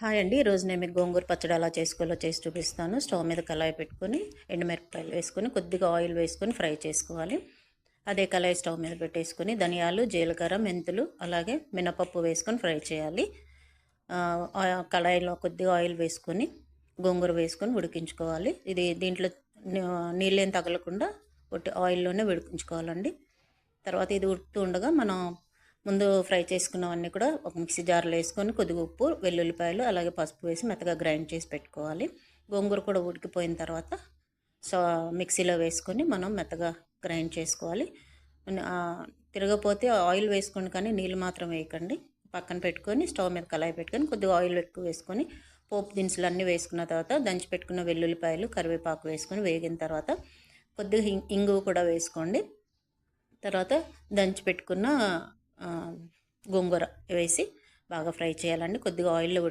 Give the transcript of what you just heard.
Hi అండి. ఈరోజు నేను మీకు గోంగూర పచ్చడి ఎలా చేసుకోవాలో చేసి చూపిస్తాను. స్టవ్ మీద కళాయి పెట్టుకొని ఎండుమిరపకాయలు వేసుకొని కొద్దిగా ఆయిల్ వేసుకొని ఫ్రై చేసుకోవాలి. అదే కళాయి స్టవ్ మీద పెట్టేసుకొని ధనియాలు, జీలకర్ర, మెంతులు అలాగే మినపప్పు వేసుకొని ఫ్రై చేయాలి. కళాయిలో కొద్దిగా ఆయిల్ వేసుకొని గోంగూర వేసుకొని ఉడికించుకోవాలి. దీంట్లో నీళ్ళేం తగలకుండా ఆయిల్లోనే ఉడికించుకోవాలండి. తర్వాత ఇది ఉడుకుతూ ఉండగా మనం ముందు ఫ్రై చేసుకున్నవన్నీ కూడా ఒక మిక్సీ జార్లో వేసుకొని కొద్దిగా ఉప్పు, వెల్లుల్లిపాయలు అలాగే పసుపు వేసి మెత్తగా గ్రైండ్ చేసి పెట్టుకోవాలి. గోంగూర కూడా ఉడికిపోయిన తర్వాత మిక్సీలో వేసుకొని మనం మెత్తగా గ్రైండ్ చేసుకోవాలి. తిరగపోతే ఆయిల్ వేసుకోండి, కానీ నీళ్ళు మాత్రం వేయకండి. పక్కన పెట్టుకొని స్టవ్ మీద కళాయి పెట్టుకొని కొద్దిగా ఆయిల్ ఎక్కువ వేసుకొని పోపు దినుసులు అన్నీ వేసుకున్న తర్వాత దంచి పెట్టుకున్న వెల్లుల్లిపాయలు, కరివేపాకు వేసుకొని వేగిన తర్వాత కొద్దిగా ఇంగువ కూడా వేసుకోండి. తర్వాత దంచి పెట్టుకున్న గోంగూర వేసి బాగా ఫ్రై చేయాలండి. కొద్దిగా ఆయిల్లో